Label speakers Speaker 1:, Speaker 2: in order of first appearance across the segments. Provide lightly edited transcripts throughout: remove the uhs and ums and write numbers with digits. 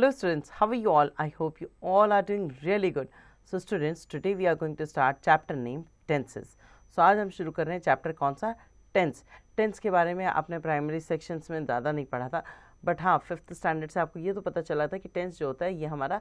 Speaker 1: Hello students, how are you all? I hope you all are doing really good. So students, today we are going to start chapter name tenses. So आज हम शुरू कर रहे हैं chapter कौन सा? Tense. Tense के बारे में आपने प्राइमरी सेक्शंस में ज़्यादा नहीं पढ़ा था, बट हाँ 5th स्टैंडर्ड से आपको ये तो पता चला था कि टेंस जो होता है ये हमारा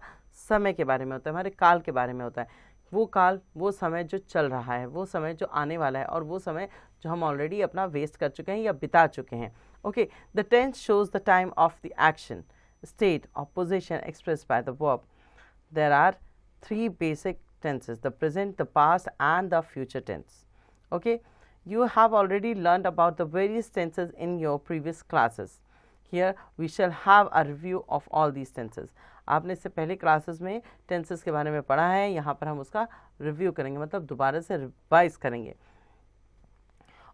Speaker 1: समय के बारे में होता है, हमारे काल के बारे में होता है. वो काल, वो समय जो चल रहा है, वो समय जो आने वाला है, और वो समय जो हम ऑलरेडी अपना वेस्ट कर चुके हैं या बिता चुके हैं. Okay, the tense shows the time of the action, state or position expressed by the verb. There are three basic tenses: the present, the past and the future tense. Okay, you have already learned about the various tenses in your previous classes. Here we shall have a review of all these tenses. आपने इससे पहले classes में tenses के बारे में पढ़ा है, यहाँ पर हम उसका रिव्यू करेंगे, मतलब दोबारा से रिवाइज करेंगे.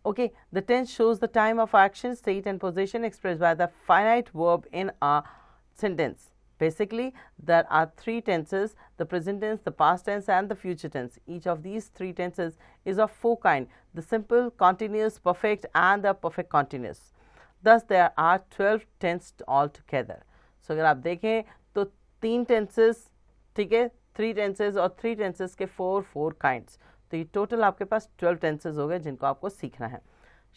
Speaker 1: Okay, the tense shows the time of action, state and position expressed by the finite verb in a sentence. Basically, there are three tenses: the present tense, the past tense and the future tense. Each of these three tenses is of four kinds: the simple, continuous, perfect and the perfect continuous. Thus, there are 12 tenses altogether. So, अगर आप देखें तो तीन tenses, ठीक है, 3 tenses और 3 tenses के 4 kinds. तो ये टोटल आपके पास 12 tenses हो गए जिनको आपको सीखना है.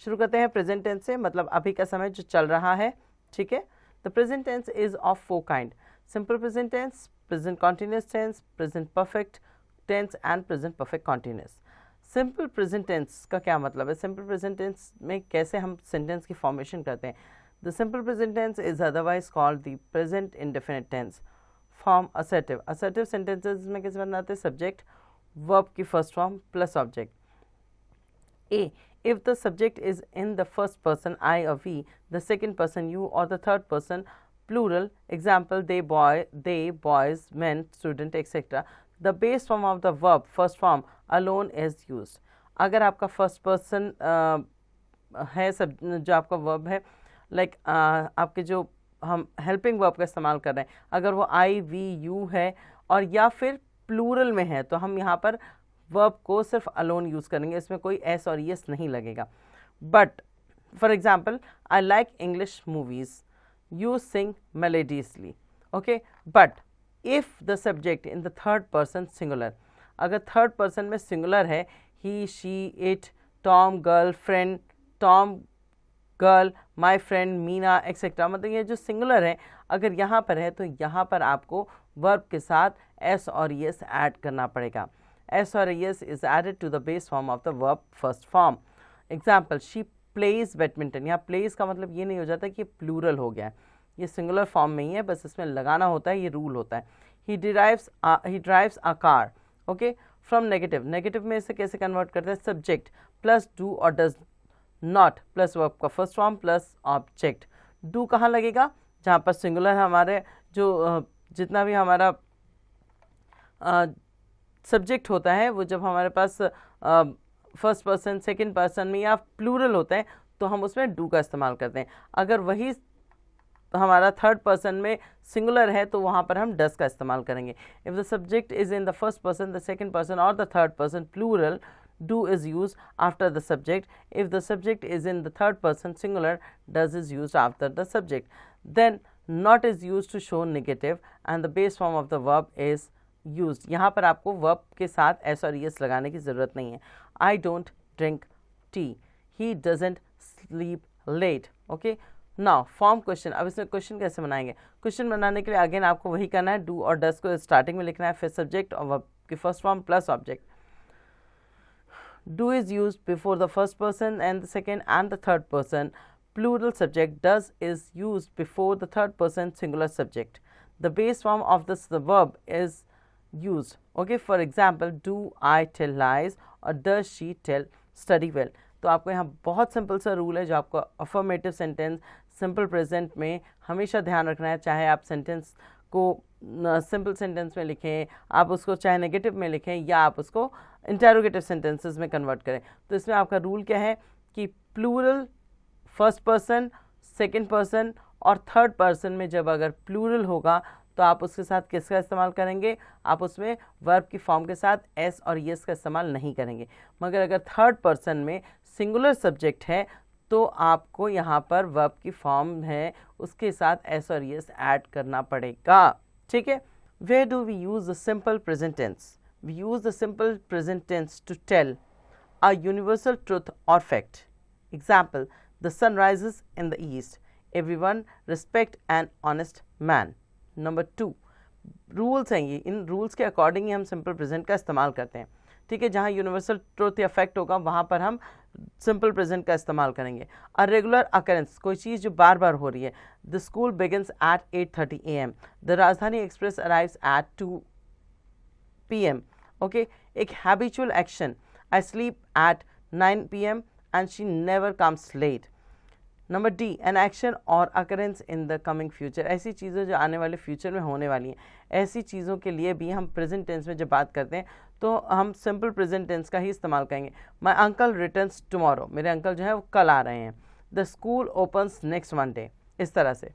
Speaker 1: शुरू करते हैं प्रेजेंट टेंस से, मतलब अभी का समय जो चल रहा है. ठीक है, the present tense is of 4 kind: simple present tense, present continuous tense, present perfect tense and present perfect continuous. Simple present tense का क्या मतलब है? सिंपल प्रेजेंट टेंस में कैसे हम सेंटेंस की फॉर्मेशन करते हैं? The simple present tense is otherwise called the present indefinite tense. Form assertive. Assertive sentences में कैसे बनाते हैं? सब्जेक्ट वर्ब की first form plus object. A. If the subject is in the first person I or we, the second person you, or the third person plural, example they, boys, men, student, etc., the base form of the verb first form alone is used. अगर आपका first person है सब जो आपका verb है, like आपके जो हम हेल्पिंग वर्ब का इस्तेमाल कर रहे हैं, अगर वो आई वी यू है और या फिर प्लूरल में है, तो हम यहाँ पर वर्ब को सिर्फ अलोन यूज़ करेंगे, इसमें कोई एस और यस नहीं लगेगा. But for example, I like English movies, you sing melodiously. Okay, but if the subject in the third person singular, अगर थर्ड पर्सन में सिंगुलर है, he, she, it, Tom, girl, friend, Tom, girl, my friend, Meena, etcetera, मतलब ये जो singular है अगर यहाँ पर है, तो यहाँ पर आपको वर्ब के साथ एस और यस ऐड करना पड़ेगा. S or yes is added to the base form of the verb first form. Example, she plays badminton. यहाँ plays का मतलब ये नहीं हो जाता कि ये प्लूरल हो गया है, ये सिंगुलर फॉर्म में ही है, बस इसमें लगाना होता है, ये रूल होता है. He drives a car. Okay, from negative. Negative में इसे कैसे कन्वर्ट करते हैं? सब्जेक्ट प्लस डू और डज नॉट प्लस वर्ब का first form plus object. Do कहाँ लगेगा? जहाँ पर सिंगुलर हमारे जो जितना भी हमारा सब्जेक्ट होता है, वो जब हमारे पास फर्स्ट पर्सन, सेकंड पर्सन में या प्लूरल होता है, तो हम उसमें डू का इस्तेमाल करते हैं. अगर वही हमारा थर्ड पर्सन में सिंगुलर है, तो वहाँ पर हम डस का इस्तेमाल करेंगे. If the subject is in the first person, the second person और the third person plural, do is use after the subject. If the subject is in the third person singular, does is use after the subject. Then not is use to show negative and the base form of the verb is use. यहाँ पर आपको verb के साथ S और yes लगाने की ज़रूरत नहीं है. I don't drink tea, he doesn't sleep late. Okay, now form question. अब इसमें क्वेश्चन कैसे बनाएंगे? क्वेश्चन बनाने के लिए अगेन आपको वही करना है, डू और डस को स्टार्टिंग में लिखना है, फिर सब्जेक्ट और वर्ब की first form plus object. Do is use before the first person and the second and the third person plural subject. Does is use before the third person singular subject. The base form of this verb is used. Okay, for example, do I tell lies or does she tell study well. तो आपको यहाँ बहुत simple सा rule है जो आपको affirmative sentence simple present में हमेशा ध्यान रखना है. चाहे आप सेंटेंस को सिंपल सेंटेंस में लिखें, आप उसको चाहे नेगेटिव में लिखें या आप उसको इंटेरोगेटिव सेंटेंसेस में कन्वर्ट करें. तो इसमें आपका रूल क्या है कि plural first person, second person और थर्ड पर्सन में जब अगर प्लूरल होगा, तो आप उसके साथ किसका इस्तेमाल करेंगे? आप उसमें वर्ब की फॉर्म के साथ एस और यस का इस्तेमाल नहीं करेंगे. मगर अगर थर्ड पर्सन में सिंगुलर सब्जेक्ट है, तो आपको यहाँ पर वर्ब की फॉर्म है उसके साथ एस और यस ऐड करना पड़ेगा, ठीक है। Where do we use the simple present tense? We use the simple present tense to tell a universal truth or fact. Example, the sun rises in the east. Everyone respect an honest man. Number 2, rules हैं ये, इन rules के according ही हम simple present का इस्तेमाल करते हैं, ठीक है। जहाँ यूनिवर्सल ट्रुथ या फैक्ट होगा वहाँ पर हम सिंपल प्रेजेंट का इस्तेमाल करेंगे। अ रेगुलर अकरेंस, कोई चीज़ जो बार बार हो रही है। The school begins at 8:30 AM. The Rajdhani express arrives at 2 PM. Okay, एक habitual action, I sleep at 9 PM and she never comes late. Number D, an action or occurrence in the coming future. ऐसी चीज़ें जो आने वाले future में होने वाली हैं, ऐसी चीज़ों के लिए भी हम प्रेजेंट टेंस में जब बात करते हैं तो हम सिंपल प्रेजेंट टेंस का ही इस्तेमाल करेंगे। My uncle returns tomorrow. मेरे अंकल जो है वो कल आ रहे हैं। The school opens next Monday. इस तरह से।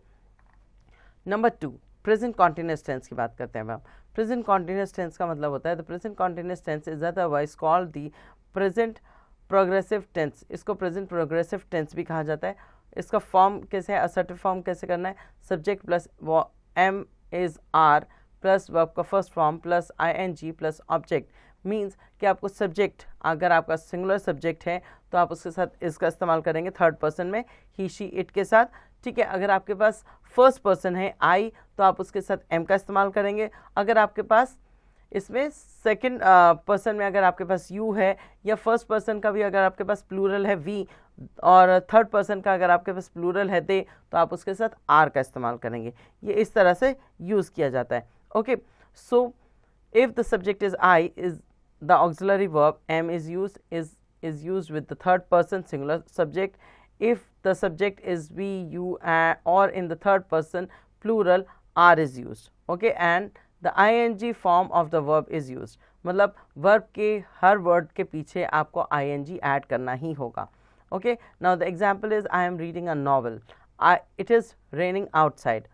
Speaker 1: नंबर 2, प्रेजेंट कॉन्टिन्यूस टेंस की बात करते हैं हम। प्रेजेंट कॉन्टिन्यूस टेंस का मतलब होता है the present continuous tense is otherwise called the present progressive tense. इसको प्रेजेंट प्रोग्रेसिव टेंस भी कहा जाता है। इसका फॉर्म कैसे है, असर्टिव फॉर्म कैसे करना है, subject plus am is are plus verb का first form plus ING plus object. Means कि आपको सब्जेक्ट, अगर आपका सिंगुलर सब्जेक्ट है तो आप उसके साथ इसका इस्तेमाल करेंगे थर्ड पर्सन में, ही शी इट के साथ, ठीक है। अगर आपके पास फर्स्ट पर्सन है आई तो आप उसके साथ एम का इस्तेमाल करेंगे। अगर आपके पास इसमें सेकंड पर्सन में अगर आपके पास यू है, या फर्स्ट पर्सन का भी अगर आपके पास प्लूरल है वी, और थर्ड पर्सन का अगर आपके पास प्लूरल है दे, तो आप उसके साथ आर का इस्तेमाल करेंगे। ये इस तरह से यूज़ किया जाता है। Okay, so if the subject is I, is the auxiliary verb am is used with the third person singular subject. If the subject is we, you, or in the third person plural, are is used. Okay, and the ING form of the verb is used. मतलब verb के हर word के पीछे आपको ING add करना ही होगा। Okay, now the example is I am reading a novel. It is raining outside.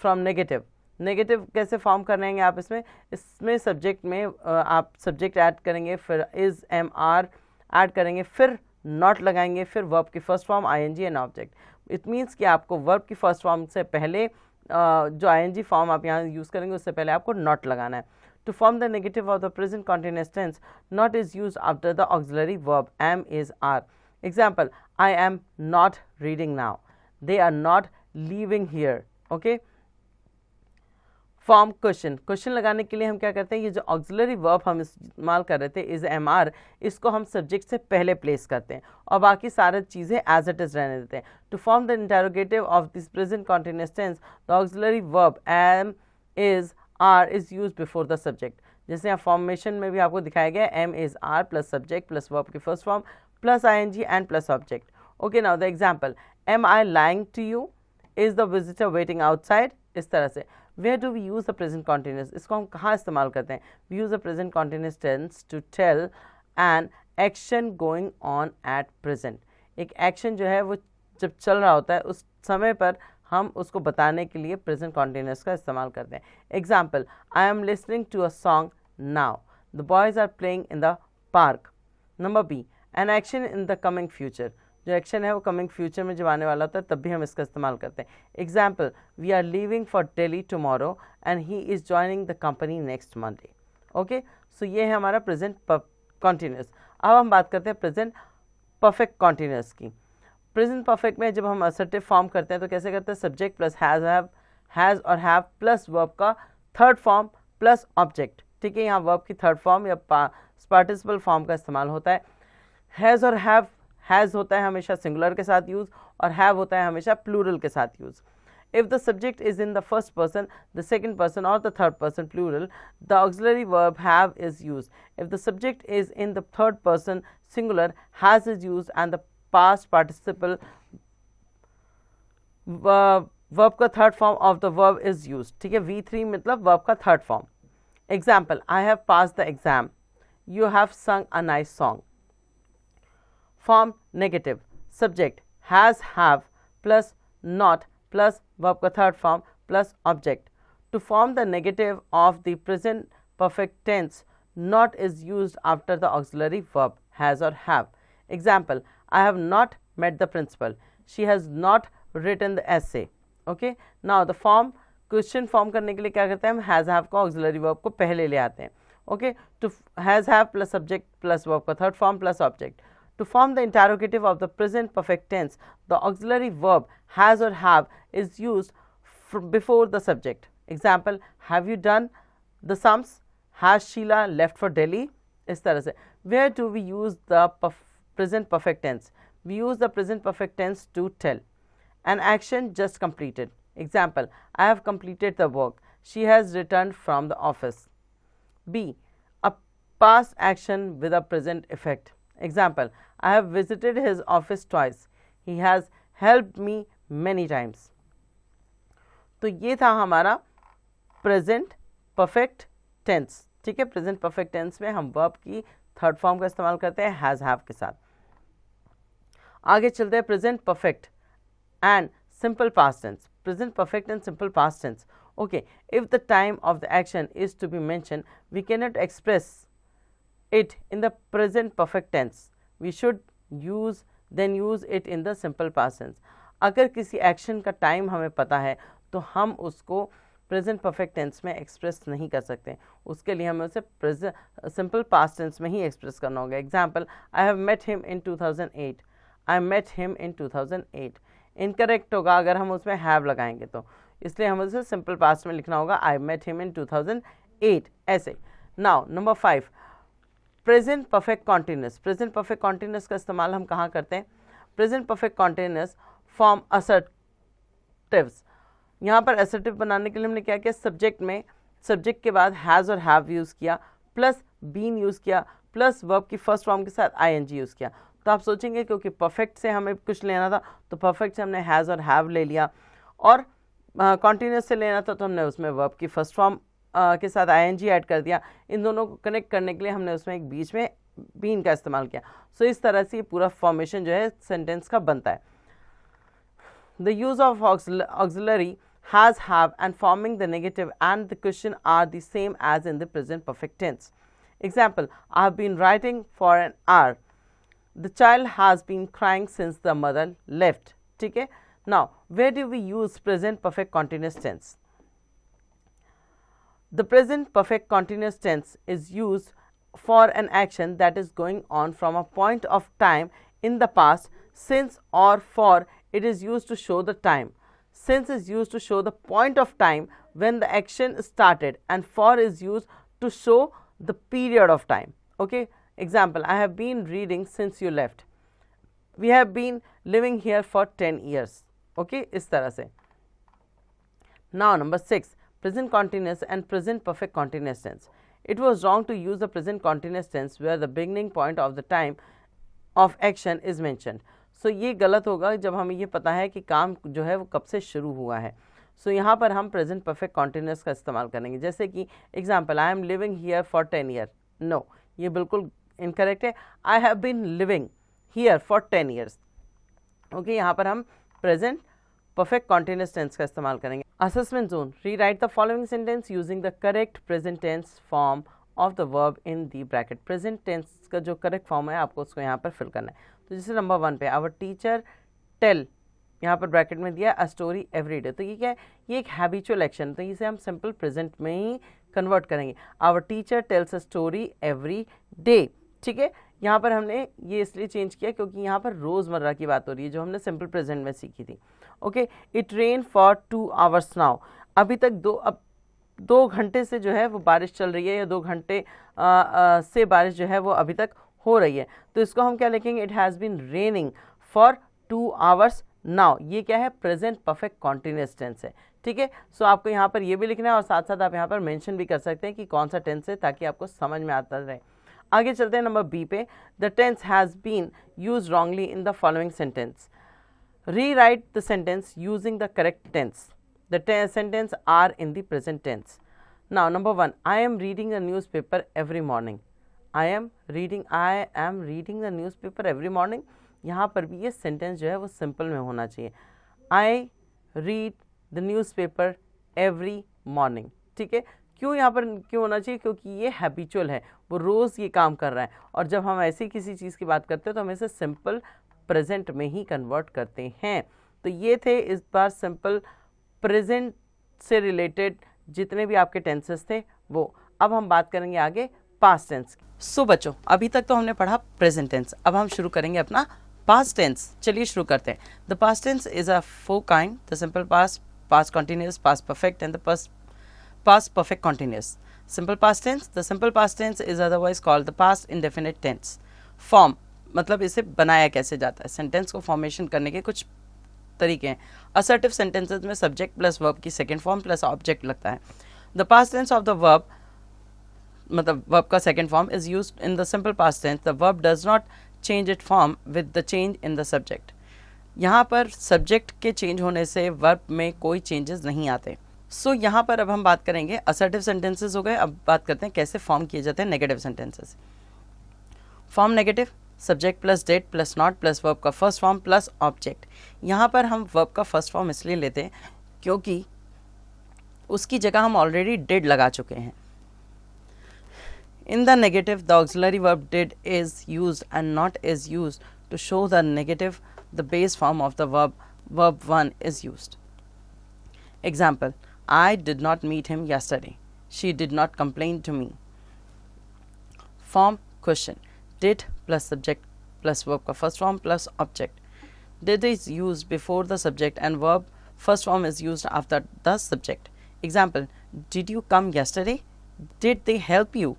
Speaker 1: From negative. Negative कैसे form करेंगे आप इसमें सब्जेक्ट में आप सब्जेक्ट ऐड करेंगे, फिर इज एम आर ऐड करेंगे, फिर नॉट लगाएंगे, फिर वर्ब की first form ING and object. It means कि आपको वर्ब की फर्स्ट फॉर्म से पहले जो ING फॉर्म आप यहाँ यूज़ करेंगे उससे पहले आपको नॉट लगाना है। To form the negative of the present continuous tense, not is used after the auxiliary verb am is are. Example, I am not reading now, they are not leaving here. Okay, form question लगाने के लिए हम क्या करते हैं, ये जो auxiliary verb हम इस्तेमाल कर रहे थे इज एम आर, इसको हम सब्जेक्ट से पहले प्लेस करते हैं और बाकी सारी चीज़ें एज इट इज रहने देते हैं। To form the interrogative of this present continuous tense, the auxiliary verb am is are is use before the subject. जैसे यहाँ फॉर्मेशन में भी आपको दिखाया गया am is are plus subject plus verb की first form plus ING and plus object. Okay, now the example, am I lying to you, is the visitor waiting outside. इस तरह से। Where do we use the present continuous? इसको हम कहाँ इस्तेमाल करते हैं? We use the present continuous tense to tell an action going on at present. एक action जो है वो जब चल रहा होता है उस समय पर हम उसको बताने के लिए present continuous का इस्तेमाल करते हैं। Example, I am listening to a song now. The boys are playing in the park. Number B, an action in the coming future. जो एक्शन है वो कमिंग फ्यूचर में जब आने वाला होता है तब भी हम इसका इस्तेमाल करते हैं। Example, we are leaving for Delhi tomorrow and he is joining the company next Monday. Okay, so ये है हमारा प्रेजेंट कॉन्टिन्यूस। अब हम बात करते हैं प्रेजेंट परफेक्ट कॉन्टिन्यूस की। प्रेजेंट परफेक्ट में जब हम असर्टिव फॉर्म करते हैं तो कैसे करते हैं, सब्जेक्ट प्लस हैज़ और हैव प्लस वर्ब का थर्ड फॉर्म प्लस ऑब्जेक्ट। ठीक है, यहाँ वर्ब की थर्ड फॉर्म या पार्टिसिपल फॉर्म का इस्तेमाल होता है। हैज़ और हैज़ होता है हमेशा सिंगुलर के साथ यूज़ और हैव होता है हमेशा प्लूरल के साथ use. If the subject is in the first person, the second person or the third person plural, the auxiliary verb have is used. If the subject is in the third person singular, has is used and the past participle verb का third form of the verb is used. ठीक है, V3 मतलब verb का third form. Example, I have passed the exam. You have sung a nice song. Form negative, subject has, have plus not plus verb का third form plus object. To form the negative of the present perfect tense, not is used after the auxiliary verb has or have. Example, I have not met the principal. She has not written the essay. Okay, now the form, question form करने के लिए क्या करते हैं हम, has have का auxiliary verb को पहले ले आते हैं. Okay, to has have plus subject plus verb का third form plus object. To form the interrogative of the present perfect tense, the auxiliary verb has or have is used before the subject. Example, have you done the sums? Has Sheila left for Delhi? इस तरह से. Where do we use the present perfect tense? We use the present perfect tense to tell an action just completed. Example, I have completed the work. She has returned from the office. B, a past action with a present effect. Example, I have visited his office twice. He has helped me many times. तो ये था हमारा present perfect tense. ठीक है, present perfect tense में हम verb की third form का इस्तेमाल करते हैं हैज़ हैव के साथ. आगे चलते हैं present perfect and simple past tense. Present perfect and simple past tense. Okay, if the time of the action is to be mentioned, we cannot express it in the present perfect tense. We should use it in the simple past tense. अगर किसी action का time हमें पता है तो हम उसको present perfect tense में एक्सप्रेस नहीं कर सकते. उसके लिए हमें उसे सिंपल पास्ट टेंस में ही एक्सप्रेस करना होगा. Example, I have met him in 2008. I met him in 2008. Incorrect होगा अगर हम उसमें हैव लगाएंगे तो, इसलिए हमें उसे सिंपल पास्ट में लिखना होगा आई मेट हिम इन 2008 ऐसे. Now number 5, present perfect continuous. Present perfect continuous का इस्तेमाल हम कहाँ करते हैं? Present perfect continuous form assertives. यहाँ पर असर्टिव बनाने के लिए हमने क्या किया, सब्जेक्ट में सब्जेक्ट के बाद हैज़ और हैव यूज़ किया, प्लस बीन यूज़ किया, प्लस वर्ब की फर्स्ट फॉर्म के साथ आईएनजी यूज़ किया. तो आप सोचेंगे क्योंकि परफेक्ट से हमें कुछ लेना था तो परफेक्ट से हमने हैज़ और हैव ले लिया, और कॉन्टिन्यूस से लेना था तो हमने उसमें वर्ब की फर्स्ट फॉर्म के साथ आईएनजी ऐड कर दिया. इन दोनों को कनेक्ट करने के लिए हमने उसमें एक बीच में बीन का इस्तेमाल किया. सो इस तरह से ये पूरा फॉर्मेशन जो है सेंटेंस का बनता है. The use of auxiliary has, have and forming the negative and the question are the same as in the present perfect tense. Example, I have been writing for an hour. The child has been crying since the mother left. ठीक है. Now, where do we use present perfect continuous tense? The present perfect continuous tense is used for an action that is going on from a point of time in the past. Since or for, it is used to show the time. Since is used to show the point of time when the action started, and for is used to show the period of time. Okay, example, I have been reading since you left. We have been living here for 10 years. Okay, इस तरह से. Now number 6, present continuous and present perfect continuous tense. It was wrong to use the present continuous tense where the beginning point of the time of action is mentioned. सो ये गलत होगा जब हमें ये पता है कि काम जो है वो कब से शुरू हुआ है. सो यहाँ पर हम प्रेजेंट परफेक्ट कॉन्टिन्यूस का इस्तेमाल करेंगे. जैसे कि example, I am living here for 10 year. No, ये बिल्कुल इनकरेक्ट है. I have been living here for 10 years. Okay, यहाँ पर हम प्रेजेंट परफेक्ट कॉन्टिन्यूस टेंस का इस्तेमाल करेंगे. Assessment zone, rewrite the following sentence using the correct present tense form of the verb in the bracket. Present tense का जो correct form है आपको उसको यहाँ पर फिल करना है. तो जैसे नंबर 1 पे आवर टीचर टेल, यहाँ पर ब्रैकेट में दिया अ स्टोरी एवरी डे. तो ये क्या है, ये एक हैबिचुअल एक्शन, तो इसे हम सिंपल प्रेजेंट में ही कन्वर्ट करेंगे. Our teacher tells a story every day. ठीक है, यहाँ पर हमने ये इसलिए चेंज किया क्योंकि यहाँ पर रोज़मर्रा की बात हो रही है जो हमने सिंपल प्रेजेंट में सीखी थी. Okay, it rain for 2 hours now. अभी तक 2 घंटे से जो है वो बारिश चल रही है, या 2 घंटे से बारिश जो है वो अभी तक हो रही है. तो इसको हम क्या लिखेंगे, it has been raining for 2 hours now. ये क्या है, प्रेजेंट परफेक्ट कॉन्टिन्यूस टेंस है. ठीक है, सो आपको यहाँ पर ये भी लिखना है और साथ साथ आप यहाँ पर मेंशन भी कर सकते हैं कि कौन सा टेंस है, ताकि आपको समझ में आता रहे. आगे चलते हैं नंबर बी पे. The tense has been use wrongly in the following sentence. Rewrite the sentence using the correct tense. The sentence are in the present tense. Now number 1, I am reading the newspaper every morning. I am reading the newspaper every morning. यहाँ पर भी ये sentence जो है वो simple में होना चाहिए. I read the newspaper every morning. ठीक है, क्यों यहाँ पर क्यों होना चाहिए, क्योंकि ये हैबिचुअल है, वो रोज़ ये काम कर रहा है. और जब हम ऐसी किसी चीज़ की बात करते हैं तो हम इसे सिंपल प्रेजेंट में ही कन्वर्ट करते हैं। तो ये थे इस बार सिंपल प्रेजेंट से रिलेटेड जितने भी आपके टेंसेस थे वो। अब हम बात करेंगे आगे पास्ट टेंस। सो बच्चों, अभी तक तो हमने पढ़ा प्रेजेंट टेंस, अब हम शुरू करेंगे अपना पास्ट टेंस। चलिए शुरू करते हैं। The past tense is a four kind, the simple past, past continuous, past perfect and the past perfect continuous. Simple past tense, the simple past tense is otherwise called the past indefinite tense. Form मतलब इसे बनाया कैसे जाता है, sentence को formation करने के कुछ तरीके हैं। असर्टिव सेंटेंसेस में सब्जेक्ट प्लस वर्ब की सेकेंड फॉर्म प्लस ऑब्जेक्ट लगता है। The past tense of the verb मतलब वर्ब का second form is used in the simple past tense, the verb does not change it form with the change in the subject. यहाँ पर subject के change होने से verb में कोई changes नहीं आते। सो यहाँ पर अब हम बात करेंगे असर्टिव सेंटेंसेस हो गए। अब बात करते हैं कैसे फॉर्म किए जाते हैं negative sentences. Form negative, subject plus did plus not plus verb का फर्स्ट फॉर्म प्लस ऑब्जेक्ट। यहाँ पर हम वर्ब का फर्स्ट फॉर्म इसलिए लेते हैं क्योंकि उसकी जगह हम ऑलरेडी डिड लगा चुके हैं। In the negative the auxiliary verb did is used and not is used to show the negative the base form of the verb one is used. Example, I did not meet him yesterday. She did not complain to me. Form question, did plus subject plus verb का first form plus object. Did is used before the subject and verb first form is used after the subject. Example, did you come yesterday? Did they help you?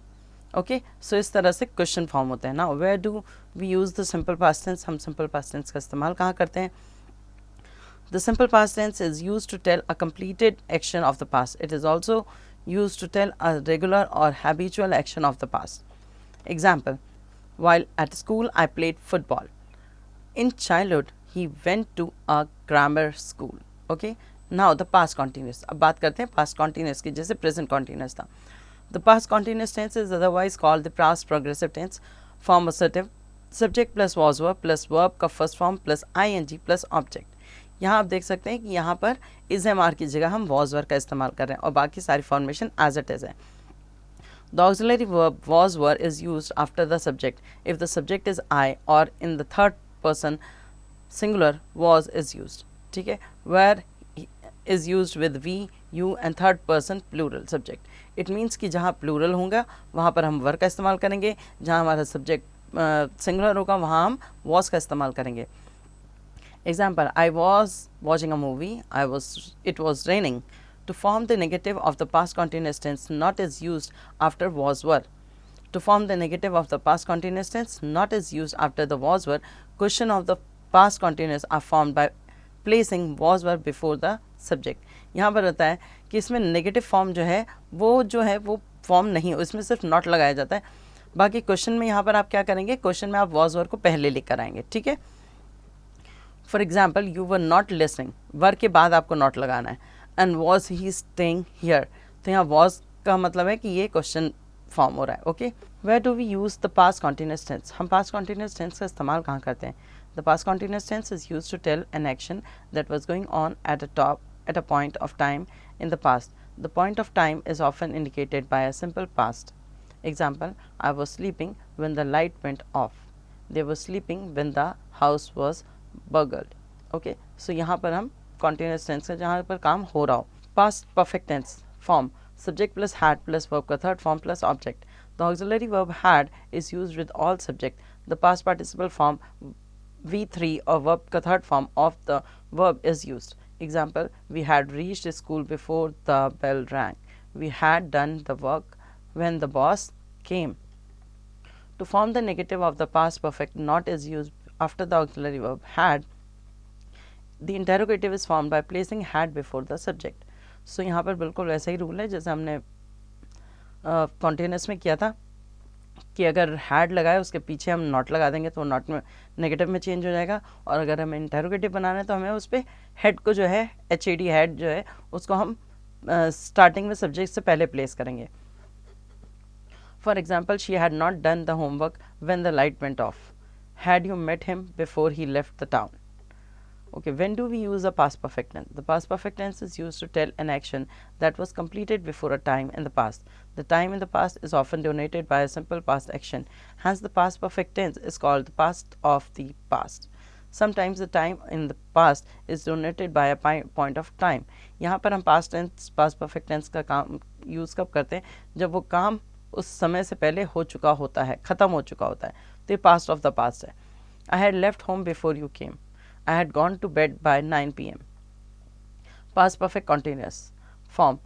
Speaker 1: Okay, so इस तरह से question form होते हैं। Now where do we use the simple past tense? हम simple past tense का इस्तेमाल कहाँ करते हैं? The simple past tense is used to tell a completed action of the past. It is also used to tell a regular or habitual action of the past. Example, while at school I played football. In childhood he went to a grammar school. Okay, now the past continuous. अब बात करते हैं past continuous की, जैसे present continuous था। The past continuous tense is otherwise called the past progressive tense. Form assertive, subject plus was verb plus verb का first form plus ing plus object. यहाँ आप देख सकते हैं कि यहाँ पर इज एम आर की जगह हम वॉज वर्ब का इस्तेमाल कर रहे हैं और बाकी सारी फॉर्मेशन एज इट इज है। The auxiliary verb was verb is used after the subject if the subject is I और in the third person singular was is used. ठीक है, were is used with we, you and third person plural subject. It means कि जहाँ plural होगा वहाँ पर हम verb का इस्तेमाल करेंगे, जहाँ हमारा सब्जेक्ट सिंगुलर होगा वहाँ हम वॉज का इस्तेमाल करेंगे। Example, I was watching a movie, it was raining. To form the negative of the past continuous tense, not is used after was were. To form the negative of the past continuous tense, not is used after the was were. Question of the past continuous are formed by placing was were before the subject. यहाँ पर रहता है कि इसमें negative form जो है वो form नहीं है, इसमें सिर्फ नॉट लगाया जाता है। बाकी क्वेश्चन में यहाँ पर आप क्या करेंगे, क्वेश्चन में आप was were को पहले लेकर आएंगे। ठीक है, for example, you were not listening, were के बाद आपको नॉट लगाना है। And was he staying here, तो यहाँ वॉज का मतलब है कि ये क्वेश्चन फॉर्म हो रहा है। Okay, where do we use the past continuous tense? हम पास्ट कॉन्टिन्यूस टेंस का इस्तेमाल कहाँ करते हैं? The past continuous tense is use to tell an action that was going on at a point of time in the past. The point of time is often indicated by a simple past. Example, I was sleeping when the light went off. They were sleeping when the house was burgled. Okay, so यहाँ पर हम continuous tense है जहाँ पर काम हो रहा हो। Past perfect tense form, subject plus had plus verb का third form plus object. The auxiliary verb had is used with all subject. The past participle form V3 or verb का third form of the verb is used. Example, we had reached school before the bell rang. We had done the work when the boss came. To form the negative of the past perfect, not is used after the auxiliary verb had. The interrogative is formed by placing had before the subject. So यहाँ पर बिल्कुल वैसा ही rule है जैसे हमने continuous में किया था कि अगर हैड लगाए उसके पीछे हम नॉट लगा देंगे तो नॉट में नेगेटिव में चेंज हो जाएगा, और अगर हमें इंटेरोगेटिव बनाना है तो हमें उस पर हेड को जो है HAD हेड जो है उसको हम स्टार्टिंग में सब्जेक्ट से पहले प्लेस करेंगे। For example, she had not done the homework when the light went of. Had you met him before he left the town? Okay, when do we use a past perfect tense? The past perfect tense is used to tell an action that was completed before a time in the past. The time in the past is often denoted by a simple past action. Hence, the past perfect tense is called the past of the past. Sometimes the time in the past is donated by a point of time. यहाँ पर हम past tense past perfect tense का काम use कब करते हैं, जब वो काम उस समय से पहले हो चुका होता है, ख़त्म हो चुका होता है, तो ये पास्ट ऑफ द पास्ट है। I had left home before you came, I had gone to bed by 9 PM। Past perfect continuous form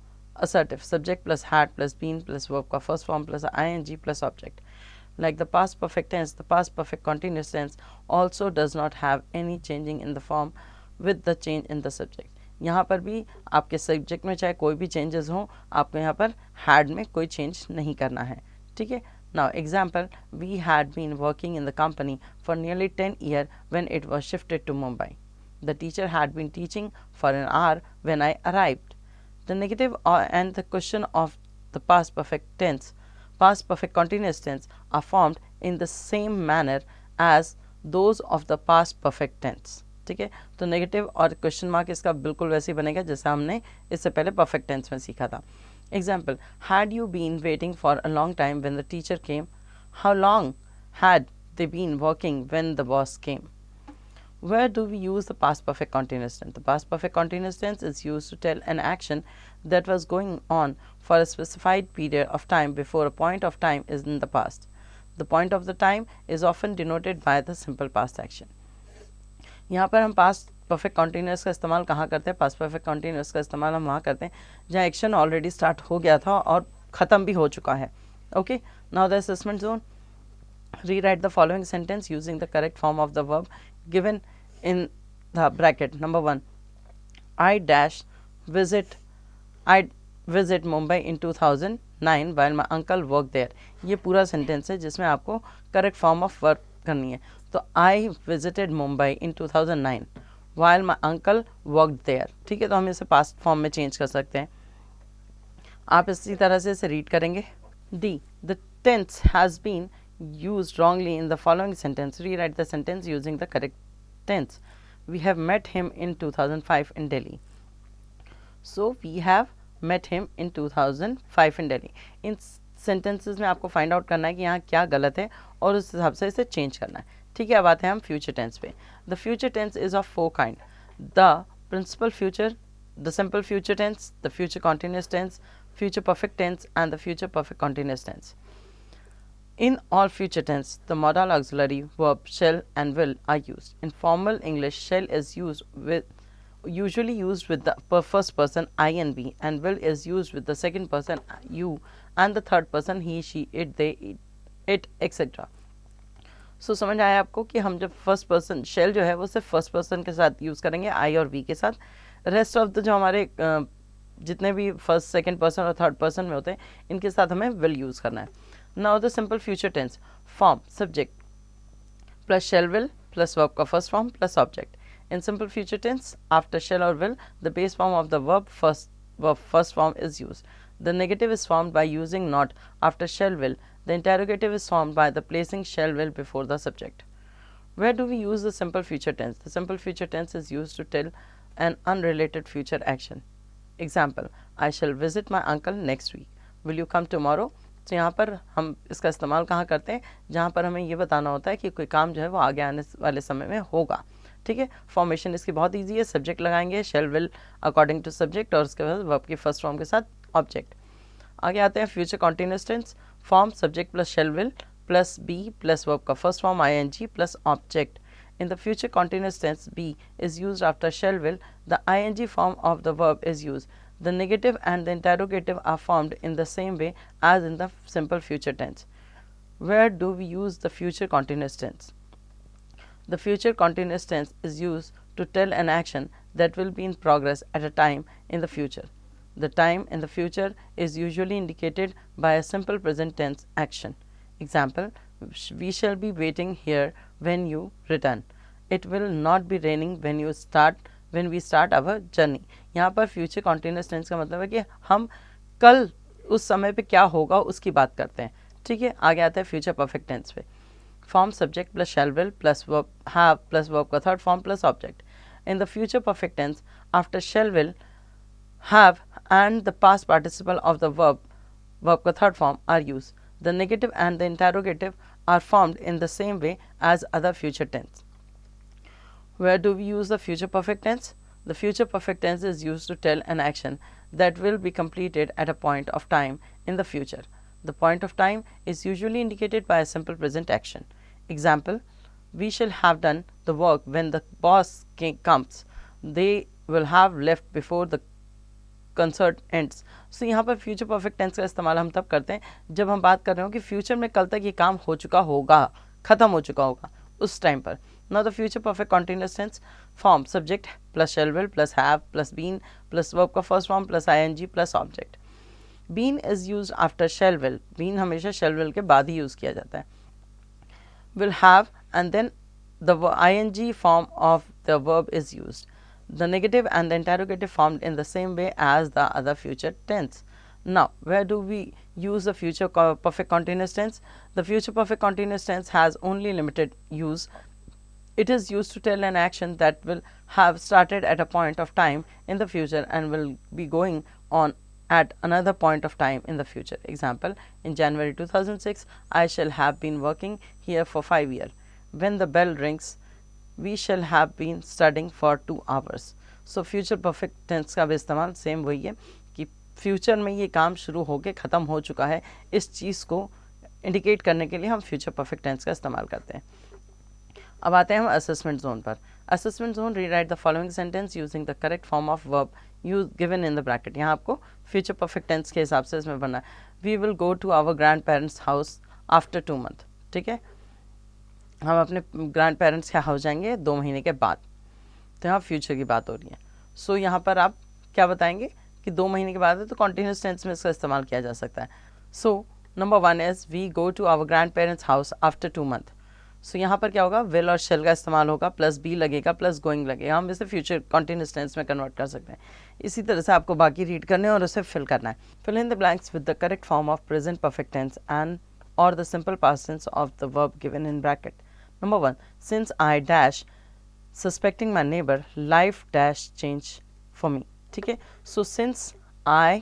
Speaker 1: assertive, subject plus had plus been plus verb का first form plus ing plus object. Like the past perfect tense, the past perfect continuous tense also does not have any changing in the form with the change in the subject. यहाँ पर भी आपके subject में चाहे कोई भी changes हो, आपको यहाँ पर had में कोई चेंज नहीं करना है, ठीक है। Now example, we had been working in the company for nearly 10 years when it was shifted to Mumbai. The teacher had been teaching for an hour when I arrived. The negative and the question of the past perfect tense, past perfect continuous tense are formed in the same manner as those of the past perfect tense. ठीक है, तो negative और question mark इसका बिल्कुल वैसे ही बनेगा जैसे हमने इससे पहले परफेक्ट टेंस में सीखा था। Example, had you been waiting for a long time when the teacher came, how long had they been working when the boss came. Where do we use the past perfect continuous tense? The past perfect continuous tense is used to tell an action that was going on for a specified period of time before a point of time is in the past. The point of the time is often denoted by the simple past action. यहाँ पर हम past perfect continuous का इस्तेमाल कहाँ करते हैं? past perfect continuous का इस्तेमाल हम वहाँ करते हैं जहाँ एक्शन ऑलरेडी स्टार्ट हो गया था और ख़त्म भी हो चुका है। Okay, now the assessment zone. Rewrite the following sentence using the correct form of the verb given in the bracket. Number 1, I visit Mumbai in 2009 while my uncle worked there. ये पूरा सेंटेंस है जिसमें आपको correct form of verb करनी है। तो I visited Mumbai in 2009 while my uncle worked there. ठीक है, तो हम इसे पास्ट फॉर्म में चेंज कर सकते हैं। आप इसी तरह से इसे रीड करेंगे। D, the tense has been used wrongly in the following sentence. Rewrite the sentence using the correct tense. We have met him in 2005 in Delhi. So we have met him in 2005 in Delhi. In sentences में आपको find out करना है कि यहाँ क्या गलत है और उस हिसाब से इसे change करना है। ठीक है, अब आते हैं हम future tense पे। The future tense is of 4 kind. The principal future, the simple future tense, the future continuous tense, future perfect tense and the future perfect continuous tense. In all future tense, the modal auxiliary verb shall and will are used. In formal English, shall is usually used with the first person I and we, and will is used with the second person you and the third person he, she, it, they, it, etc. So समझ आया आपको कि हम जब first person shall जो है वो सिर्फ फर्स्ट पर्सन के साथ यूज़ करेंगे, आई और वी के साथ। रेस्ट ऑफ द जो हमारे जितने भी फर्स्ट सेकंड पर्सन और थर्ड पर्सन में होते हैं इनके साथ हमें विल यूज़ करना है। Now the simple future tense, form subject plus shall will plus verb का first form plus object. In simple future tense, after shall or will, the base form of the verb first form is used. The negative is formed by using not after shall will. The interrogative is formed by the placing shall will before the subject. Where do we use the simple future tense? The simple future tense is used to tell an unrelated future action. Example, I shall visit my uncle next week. Will you come tomorrow? तो यहाँ पर हम इसका इस्तेमाल कहाँ करते हैं, जहाँ पर हमें ये बताना होता है कि कोई काम जो है वो आगे आने वाले समय में होगा। ठीक है, फॉर्मेशन इसकी बहुत इजी है। सब्जेक्ट लगाएंगे shall will according to subject और उसके बाद वर्ब की फर्स्ट फॉर्म के साथ ऑब्जेक्ट। आगे आते हैं future continuous tense, form subject plus shall will plus be plus verb का first form ing plus object. In the future continuous tense, be is used after shall will. The ing form of the verb is used. The negative and the interrogative are formed in the same way as in the simple future tense. Where do we use the future continuous tense? The future continuous tense is used to tell an action that will be in progress at a time in the future. The time in the future is usually indicated by a simple present tense action. Example, we shall be waiting here when you return. It will not be raining when we start our journey. यहाँ पर future continuous tense का मतलब है कि हम कल उस समय पे क्या होगा उसकी बात करते हैं। ठीक है, आगे आता है फ्यूचर परफेक्ट टेंस पे। Form subject plus shall will plus verb have plus verb का third form plus object. In the future perfect tense after shall will have and the past participle of the verb का third form are use. The negative and the interrogative are formed in the same way as other future tense. Where do we use the future perfect tense? The future perfect tense is used to tell an action that will be completed at a point of time in the future. The point of time is usually indicated by a simple present action. Example, we shall have done the work when the boss comes. They will have left before the concert ends. So यहाँ पर future perfect tense का इस्तेमाल हम तब करते हैं जब हम बात कर रहे हो कि फ्यूचर में कल तक ये काम हो चुका होगा, ख़त्म हो चुका होगा उस टाइम पर. Now the future perfect continuous tense form subject plus shall will plus have plus been plus verb का first form plus ing plus object. Been is used after shall will. Been हमेशा shall will के बाद ही use किया जाता है. Will have and then the ing form of the verb is used. The negative and the interrogative formed in the same way as the other future tense. Now, where do we use the future perfect continuous tense? The future perfect continuous tense has only limited use. It is used to tell an action that will have started at a point of time in the future and will be going on at another point of time in the future. Example, in January 2006, I shall have been working here for 5 years. When the bell rings, we shall have been studying for 2 hours. So future perfect tense का भी इस्तेमाल same वही है कि future में ये काम शुरू होके ख़त्म हो चुका है, इस चीज़ को इंडिकेट करने के लिए हम फ्यूचर परफेक्ट टेंस का इस्तेमाल करते हैं. अब आते हैं हम असेसमेंट जोन पर. Assessment zone, rewrite the following sentence using the correct form of verb use given in the bracket. यहाँ आपको फ्यूचर परफेक्ट टेंस के हिसाब से इसमें बनना है. We will go to our grandparents house after 2 months. ठीक है, हम अपने ग्रैंड पेरेंट्स के हाउस जाएंगे 2 महीने के बाद. तो यहाँ फ्यूचर की बात हो रही है. सो यहाँ पर आप क्या बताएंगे कि 2 महीने के बाद है, तो कॉन्टीन्यूस टेंस में इसका इस्तेमाल किया जा सकता है. So number 1 is we go to our grandparents house after 2 months. So यहाँ पर क्या होगा, विल और शेल का इस्तेमाल होगा, प्लस बी लगेगा, प्लस गोइंग लगेगा. हम इसे फ्यूचर कॉन्टीन्यूस टेंस में कन्वर्ट कर सकते हैं. इसी तरह से आपको बाकी रीड करने और उसे फिल करना है. Fill in the blanks with the correct form of present perfect tense and और the simple past tense of the verb given in bracket. Number 1, since I dash suspecting my neighbor, life dash change for me. ठीक है, so since I,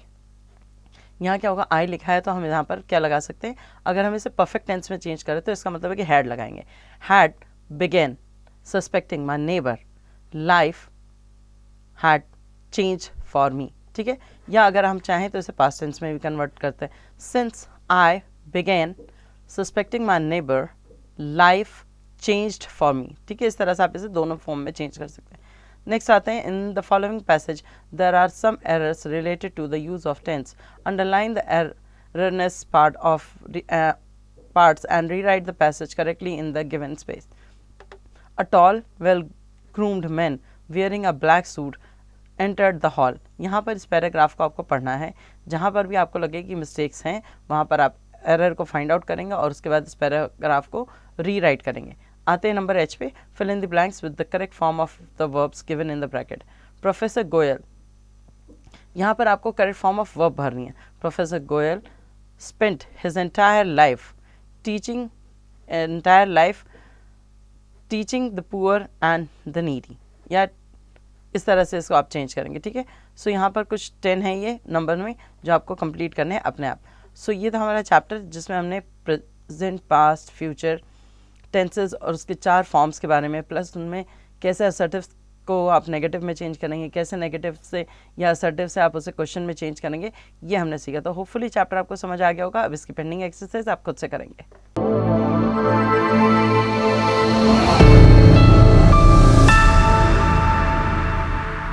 Speaker 1: यहाँ क्या होगा, I लिखा है तो हम यहाँ पर क्या लगा सकते हैं, अगर हम इसे परफेक्ट टेंस में चेंज करें तो इसका मतलब है कि हैड लगाएंगे. Had began suspecting my neighbor, life had changed for me. ठीक है, या अगर हम चाहें तो इसे पास्ट टेंस में भी कन्वर्ट करते हैं. since I began suspecting my neighbor, life changed for me. ठीक है, इस तरह से आप इसे दोनों फॉर्म में चेंज कर सकते हैं. नेक्स्ट आते हैं, in the following passage there are some errors related to the use of tense. Underline the erroneous parts and rewrite the passage correctly in the given space. A tall, well-groomed man wearing a black suit entered the hall. यहाँ पर इस paragraph को आपको पढ़ना है. जहाँ पर भी आपको लगे कि मिस्टेक्स हैं वहाँ पर आप एरर को फाइंड आउट करेंगे और उसके बाद इस पैराग्राफ को रीराइट करेंगे. आते हैं नंबर एच पे. Fill in the blanks with the correct form of the verbs given in the bracket. Professor Goyal, यहाँ पर आपको करेक्ट फॉर्म ऑफ वर्ब भरनी है. प्रोफेसर गोयल spent his entire life teaching the poor and the needy. या इस तरह से इसको आप चेंज करेंगे. ठीक है, सो यहाँ पर कुछ 10 है ये नंबर में जो आपको कंप्लीट करने हैं अपने आप. सो ये था हमारा चैप्टर जिसमें हमने प्रेजेंट, पास्ट, फ्यूचर टेंसेस और उसके 4 फॉर्म्स के बारे में, प्लस उनमें कैसे असर्टिव को आप नेगेटिव में चेंज करेंगे, कैसे नेगेटिव से या असर्टिव से आप उसे क्वेश्चन में चेंज करेंगे, ये हमने सीखा. तो होपफुली चैप्टर आपको समझ आ गया होगा. अब इसकी पेंडिंग एक्सरसाइज आप खुद से करेंगे.